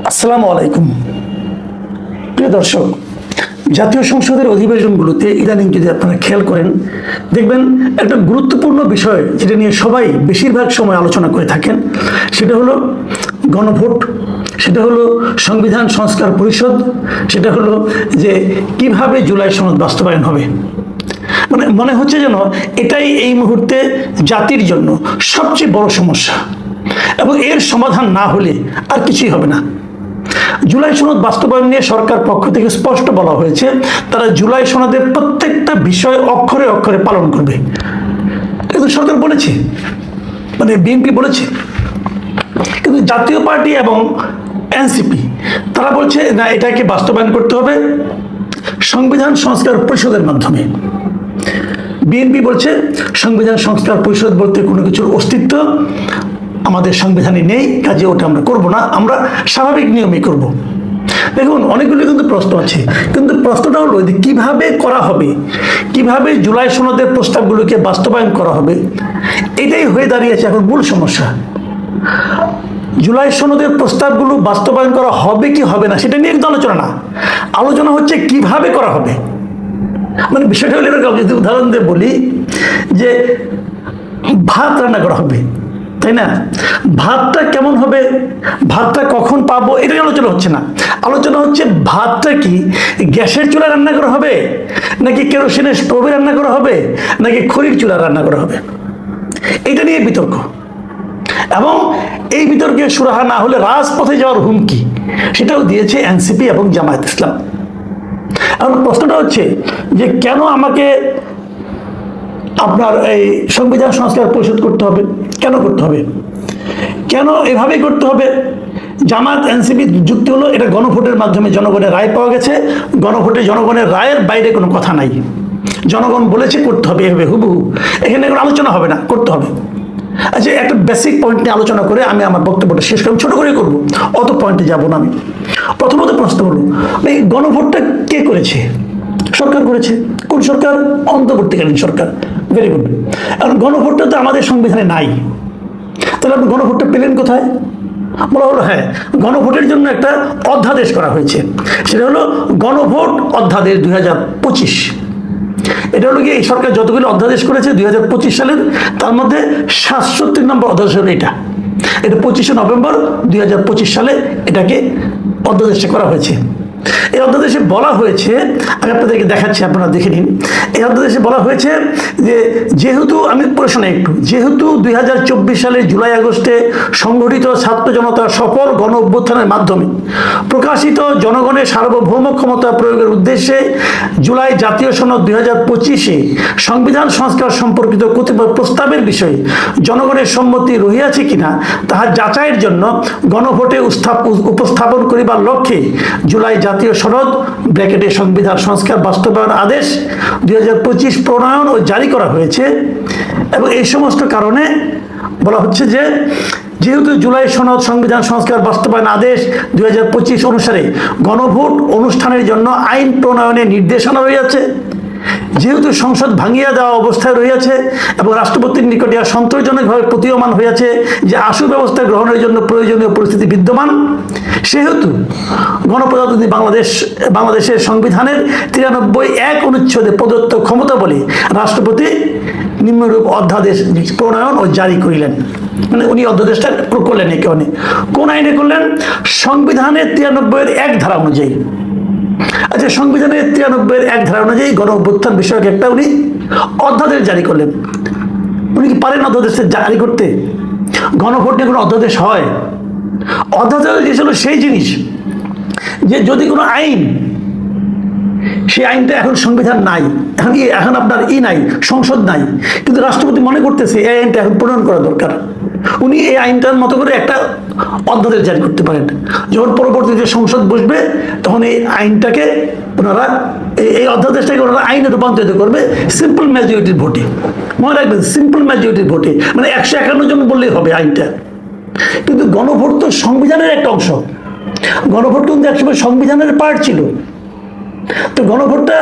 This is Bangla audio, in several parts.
আসসালামু আলাইকুম। প্রিয় দর্শক, জাতীয় সংসদের অধিবেশনগুলোতে ইদানিং যদি আপনারা খেয়াল করেন, দেখবেন একটা গুরুত্বপূর্ণ বিষয় যেটা নিয়ে সবাই বেশিরভাগ সময় আলোচনা করে থাকেন, সেটা হলো গণভোট, সেটা হলো সংবিধান সংস্কার পরিষদ, সেটা হলো যে কিভাবে জুলাই সনদ বাস্তবায়ন হবে। মানে মনে হচ্ছে যেন এটাই এই মুহূর্তে জাতির জন্য সবচেয়ে বড় সমস্যা, এবং এর সমাধান না হলে আর কিছুই হবে না। জুলাই সনদ বাস্তবায়ন নিয়ে সরকার পক্ষ থেকে স্পষ্ট বলা হয়েছে, তারা জুলাই সনদের প্রত্যেকটা বিষয় অক্ষরে অক্ষরে পালন করবে। কিন্তু সরকার বলেছে, মানে বিএনপি বলেছে, কিন্তু জাতীয় পার্টি এবং এনসিপি তারা বলছে না, এটাকে বাস্তবায়ন করতে হবে সংবিধান সংস্কার পরিষদের মাধ্যমে। বিএনপি বলছে সংবিধান সংস্কার পরিষদ বলতে কোনো কিছুর অস্তিত্ব আমাদের সংবিধানে নেই, কাজে ওটা আমরা করব না, আমরা স্বাভাবিক নিয়মে করব। দেখুন, অনেকগুলো কিন্তু প্রশ্ন আছে, কিন্তু প্রশ্নটা হলো যে কিভাবে করা হবে, কিভাবে জুলাই সনদের প্রস্তাবগুলোকে বাস্তবায়ন করা হবে, এটাই হয়ে দাঁড়িয়েছে এখন মূল সমস্যা। জুলাই সনদের প্রস্তাবগুলো বাস্তবায়ন করা হবে কি হবে না সেটা নিয়ে কিন্তু আলোচনা না, আলোচনা হচ্ছে কিভাবে করা হবে। মানে বিষয়টা হলো এরকম, যদি উদাহরণ দিয়ে বলি যে ভাত রান্না করা হবে, তাই না? ভাতটা কেমন হবে, ভাতটা কখন পাবো, এটাই আলোচনা হচ্ছে না। আলোচনা হচ্ছে ভাতটা কি গ্যাসের চুলায় রান্না করা হবে, নাকি কেরোসিনের স্টোভে রান্না করা হবে, নাকি খড়ির চুলায় রান্না করা হবে, এটা নিয়ে বিতর্ক। এবং এই বিতর্কে সুরাহা না হলে রাজপথে যাওয়ার হুমকি সেটাও দিয়েছে এনসিপি এবং জামায়াত ইসলাম। এখন প্রশ্নটা হচ্ছে যে কেন আমাকে আপনার এই সংবিধান সংস্কার পরিষদ করতে হবে, কেন করতে হবে, কেন এভাবে করতে হবে? জামাত এনসিপি যুক্তি হলো এটা গণভোটের মাধ্যমে জনগণের রায় পাওয়া গেছে, গণভোটে জনগণের রায়ের বাইরে কোনো কথা নাই, জনগণ বলেছে করতে হবে এভাবে হুবহু, এখানে কোনো আলোচনা হবে না, করতে হবে। আচ্ছা, একটা বেসিক পয়েন্ট নিয়ে আলোচনা করে আমি আমার বক্তব্যটা শেষ করব, ছোট করে করব, অত পয়েন্টে যাব না আমি। প্রথমত প্রশ্ন হলো, এই গণভোটটা কে করেছে? সরকার করেছে। কোন সরকার? অন্তর্বর্তীকালীন সরকার। Very good. আর গণভোটটা তো আমাদের সংবিধানে নাই, তাহলে আপনি গণভোটটা পেলেন কোথায়? বলা হলো হ্যাঁ, গণভোটের জন্য একটা অধ্যাদেশ করা হয়েছে, সেটা হলো গণভোট অধ্যাদেশ 2025। এটা হলো কি, এই সরকার যতগুলো অধ্যাদেশ করেছে 2025 সালের, তার মধ্যে 67 নম্বর অধ্যাদেশ হলো এটা। 25শে নভেম্বর 2025 সালে এটাকে অধ্যাদেশটা করা হয়েছে। এই অধ্যাদেশে বলা হয়েছে, আমি আপনাদেরকে দেখাচ্ছি, আপনারা দেখে নিন। এই অধ্যাদেশে বলা হয়েছে যে যেহেতু, আমি পড়ে শোনাই একটু, যেহেতু 2024 সালের জুলাই আগস্টে সংগঠিত ছাত্র জনতার সফল গণ অভ্যুত্থানের মাধ্যমে প্রকাশিত জনগণের সার্বভৌম ক্ষমতা প্রয়োগের উদ্দেশ্যে জুলাই জাতীয় সনদ 2025-এ সংবিধান সংস্কার সম্পর্কিত কতিপয় প্রস্তাবের বিষয়ে জনগণের সম্মতি রহিয়াছে কিনা তাহা যাচাইয়ের জন্য গণভোটে উপস্থাপন করিবার লক্ষ্যে জুলাই জাতীয় সনদ ব্র্যাকেটে সংবিধান সংস্কার বাস্তবায়ন আদেশ 2025 প্রণয়ন ও জারি করা হয়েছে। এবং এই সমস্ত কারণে বলা হচ্ছে যে যেহেতু জুলাই সনদ সংবিধান সংস্কার বাস্তবায়ন আদেশ 2025 অনুসারে গণভোট অনুষ্ঠানের জন্য আইন প্রণয়নের নির্দেশনা রয়েছে, যেহেতু সংসদ ভাঙিয়া দেওয়া অবস্থায় রয়েছে এবং রাষ্ট্রপতির নিকটে সন্তোষজনকভাবে প্রতীয়মান হয়েছে যে আশু ব্যবস্থা গ্রহণের জন্য প্রয়োজনীয় পরিস্থিতি বিদ্যমান, সেহেতু গণপ্রজাতন্ত্রী বাংলাদেশের সংবিধানের 93(1) অনুচ্ছেদে প্রদত্ত ক্ষমতা বলে রাষ্ট্রপতি নিম্নরূপ অধ্যাদেশ প্রণয়ন ও জারি করিলেন। মানে উনি অধ্যাদেশটা করলেন এখানে কোন আইনে করলেন? সংবিধানের 93(1) ধারা অনুযায়ী। আচ্ছা, সংবিধানের 93(1) ধারা অনুযায়ী গণ অভ্যুত্থান বিষয়ক একটা উনি অধ্যাদেশ জারি করলেন। উনি কি পারেন অধ্যাদেশ জারি করতে? গণভোট নিয়ে কোনো অধ্যাদেশ হয়? অধ্যাদেশ হলো সেই জিনিস যে যদি কোনো আইন, সেই আইনটা এখন সংবিধান নাই, এখন আপনার নাই, সংসদ নাই, কিন্তু রাষ্ট্রপতি মনে করতেছে এই আইনটা এখন প্রণয়ন করা দরকার, উনি এই আইনটার মতো করে একটা অধ্যাদেশ জারি করতে পারেন। যখন পরবর্তীতে সংসদ বসবে তখন এই আইনটাকে ওনারা, এই অধ্যাদেশটাকে ওনারা আইনে রূপান্তরিত করবে সিম্পল মেজরিটির ভোটে। মনে রাখবেন, সিম্পল মেজরিটির ভোটে, মানে 151 জন বললেই হবে আইনটা। কিন্তু গণভোট তো সংবিধানের একটা অংশ, গণভোট কিন্তু একসময় সংবিধানের পার্ট ছিল। তো গণভোটটা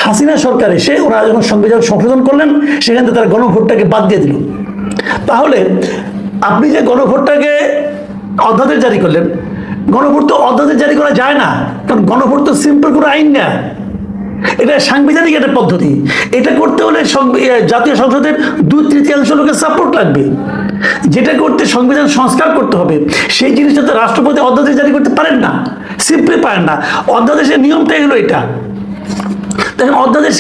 হাসিনা সরকার এসে ওরা যখন সংবিধান সংশোধন করলেন, সেখান থেকে তারা গণভোটটাকে বাদ দিয়ে দিল। তাহলে আপনি যে গণভোটটাকে অধ্যাদেশ জারি করলেন, গণভোট তো অধ্যাদেশ জারি করা যায় না, কারণ গণভোট তো সিম্পল কোনো আইন না, এটা সাংবিধানিক একটা পদ্ধতি। এটা করতে হলে জাতীয় সংসদের 2/3 লোকের সাপোর্ট লাগবে। যেটা করতে সংবিধান সংস্কার করতে হবে, সেই জিনিসটা তো রাষ্ট্রপতি অধ্যাদেশ জারি করতে পারেন না, সিম্পলি পারেন না। অধ্যাদেশের নিয়মটাই হলো এটা। দেখেন অধ্যাদেশ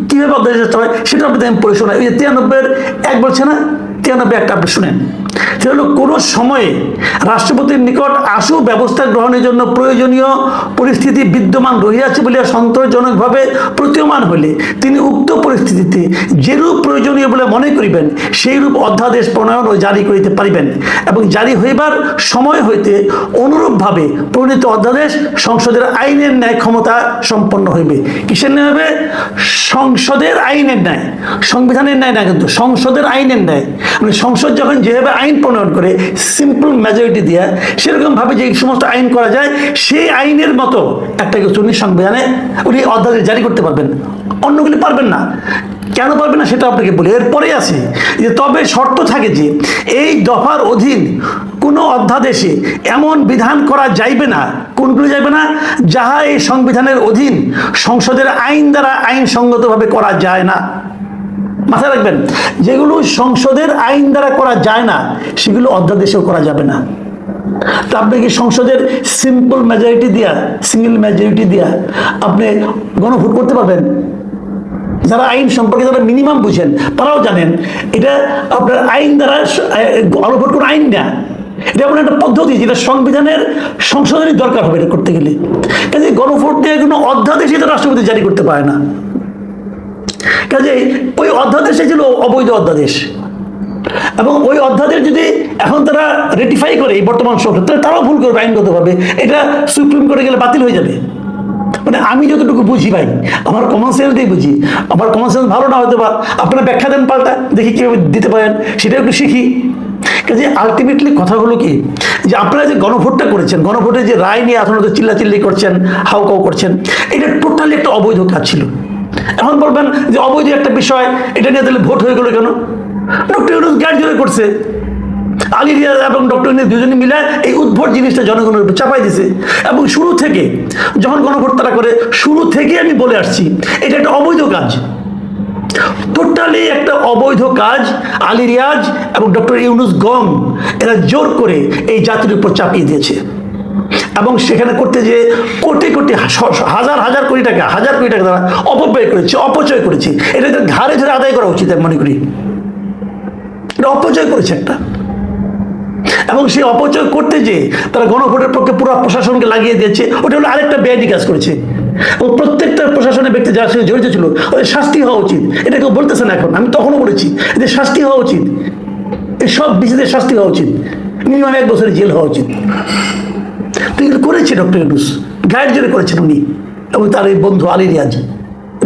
কিভাবে অধ্যাদেশ হয় সেটা আপনি দেখেন পড়ে শোনায়। 93 বলছে না, 93 একটা আপনি শুনেন। সেটা হলো কোনো সময়ে রাষ্ট্রপতির নিকট আশু ব্যবস্থা গ্রহণের জন্য প্রয়োজনীয় পরিস্থিতি বিদ্যমান রহিয়াছে বলিয়া সন্তোষজনকভাবে প্রতীয়মান হলে তিনি উক্ত পরিস্থিতিতে যেরূপ প্রয়োজনীয় বলে মনে করিবেন সেইরূপ অধ্যাদেশ প্রণয়ন ও জারি করিতে পারিবেন, এবং জারি হইবার সময় হইতে অনুরূপভাবে প্রণীত অধ্যাদেশ সংসদের আইনের ন্যায় ক্ষমতা সম্পন্ন হইবে। কিসের ন্যায় হবে? সংসদের আইনের ন্যায়, সংবিধানের ন্যায় না, কিন্তু সংসদের আইনের ন্যায়। মানে সংসদ যখন যেভাবে আইন প্রণয়ন করে সিম্পল মেজরিটি দিয়ে, সেরকম ভাবে যে সমস্ত আইন করা যায় সেই আইনের মতো একটা কিছু উনি সংবিধানে উনি অধ্যাদেশ জারি করতে পারবেন, অন্যগুলি পারবেন না। কেন পারবেন না সেটা আপনাকে বলি, এরপরে আছে যে তবে শর্ত থাকে যে এই দফার অধীন কোনো অধ্যাদেশে এমন বিধান করা যাইবে না, কোনগুলো যাইবে না? যাহা এই সংবিধানের অধীন সংসদের আইন দ্বারা আইনসঙ্গতভাবে করা যায় না। মাথায় রাখবেন, যেগুলো সংসদের আইন দ্বারা করা যায় না সেগুলো অধ্যাদেশেও করা যাবে না। তা আপনি কি সংসদের সিম্পল মেজরিটি দিয়া, সিঙ্গেল মেজরিটি দিয়া আপনি গণভোট করতে পারবেন? যারা আইন সম্পর্কে যারা মিনিমাম বুঝেন তারাও জানেন এটা আপনার আইন দ্বারা গণভোট কোনো আইন না, এটা এমন একটা পদ্ধতি যেটা সংবিধানের সংশোধনের দরকার হবে এটা করতে গেলে। কাজে গণভোট দিয়ে কোনো অধ্যাদেশ এটা রাষ্ট্রপতি জারি করতে পারে না। কাজে ওই অধ্যাদেশে ছিল অবৈধ অধ্যাদেশ, এবং ওই অধ্যাদেশ যদি এখন তারা রেটিফাই করে এই বর্তমান সংসদ, তাহলে তারাও ভুল করবে আইনগতভাবে, এটা সুপ্রিম কোর্টে গেলে বাতিল হয়ে যাবে। মানে আমি যতটুকু বুঝি ভাই, আমার কমন সেন্স দিয়ে বুঝি, আমার কমন সেন্স ভালো না হয়তো বা আপনারা ব্যাখ্যা দেন পাল্টা, দেখি কীভাবে দিতে পারেন সেটা একটু শিখি। কাজে আলটিমেটলি কথা হলো কি, যে আপনারা যে গণভোটটা করেছেন, গণভোটের যে রায় নিয়ে এখন চিল্লাচিল্লি করছেন, হাউকাউ করছেন, এটা টোটালি একটা অবৈধ কাজ ছিল। এখন বলবেন যে অবৈধ একটা বিষয়, এটা নিয়ে তাহলে ভোট হয়ে গেল কেন? ডক্টর ইউনূস গাইড জোরে করছে, আলী রিয়াজ এবং ডক্টর ইউনূস দুজনে মিলে এই উদ্ভট জিনিসটা জনগণের উপর চাপাই দিছে। এবং শুরু থেকে যখন গণভোট তারা করে, শুরু থেকে আমি বলে আসছি এটা একটা অবৈধ কাজ, টোটালি একটা অবৈধ কাজ। আলী রিয়াজ এবং ডক্টর ইউনূস গং এরা জোর করে এই জাতির উপর চাপিয়ে দিয়েছে, এবং সেখানে করতে যে কোটি কোটি হাজার হাজার কোটি টাকা তারা অপব্যয় করেছে, অপচয় করেছে। এটা ঘাড়ে ধরে আদায় করা উচিত আমি মনে করি। এটা অপচয় করেছে একটা, এবং সেই অপচয় করতে যে তারা গণভোটের পক্ষে পুরো প্রশাসনকে লাগিয়ে দিয়েছে, ওটা হলো আরেকটা বেআইনি কাজ করেছে। এবং প্রত্যেকটা প্রশাসনের ব্যক্তি যার সঙ্গে জড়িত ছিল ওদের শাস্তি হওয়া উচিত। এটা কেউ বলতেছে না এখন, আমি তখনও বলেছি এদের শাস্তি হওয়া উচিত, এই সব বিচিদের শাস্তি হওয়া উচিত, মিনিমাম 1 বছরের জেল হওয়া উচিত। তো এগুলো করেছে ডক্টর ইউনূস, গাইড জোরে করেছেন উনি এবং তার এই বন্ধু আলী রিয়াজ,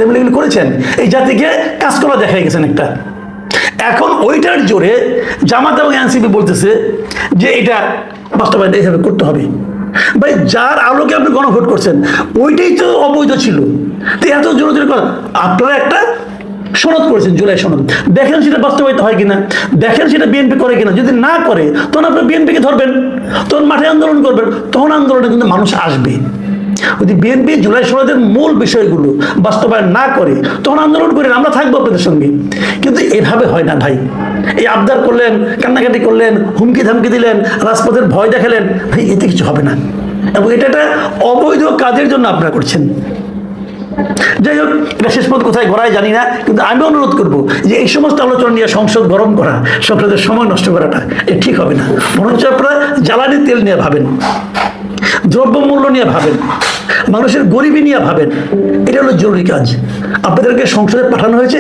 এগুলো করেছেন, এই জাতিকে কাজ করা দেখা গেছেন একটা। এখন ওইটার জোরে জামাত এবং এনসিপি বলতেছে যে এটা বাস্তবায়ন এইভাবে করতে হবে। ভাই যার আলোকে আপনি গণভোট করছেন ওইটাই তো অবৈধ ছিল, তো এত জোরে জোরে কথা। আপনারা একটা সনদ করেছেন, জুলাই সনদ, দেখেন সেটা বাস্তবায়িত হয় কিনা, দেখেন সেটা বিএনপি করে কিনা। যদি না করে তখন আপনি বিএনপিকে ধরবেন, তখন মাঠে আন্দোলন করবেন, তখন আন্দোলনে কিন্তু মানুষ আসবে। যদি বিএনপি জুলাই সনদের মূল বিষয়গুলো বাস্তবায়ন না করে তখন আন্দোলন করেন, আমরা থাকবো আপনাদের সঙ্গে। কিন্তু এভাবে হয় না ভাই, এই আবদার করলেন, কান্নাকাটি করলেন, হুমকি ধামকি দিলেন, রাজপথের ভয় দেখালেন, ভাই এতে কিছু হবে না। এবং এটা একটা অবৈধ কাজের জন্য আপনারা করছেন। যাই হোক, এটা শেষ পর্যন্ত কোথায় গড়ায় জানি না, কিন্তু আমি অনুরোধ করবো যে এই সমস্ত আলোচনা নিয়ে সংসদ গরম করা, সংসদের সময় নষ্ট করাটা এটা ঠিক হবে না। বরঞ্চ আপনারা জ্বালানি তেল নিয়ে ভাবেন, দ্রব্যমূল্য নিয়ে ভাবেন, মানুষের গরিবী নিয়ে ভাবেন। এটা হলো জরুরি কাজ। আপনাদেরকে সংসদে পাঠানো হয়েছে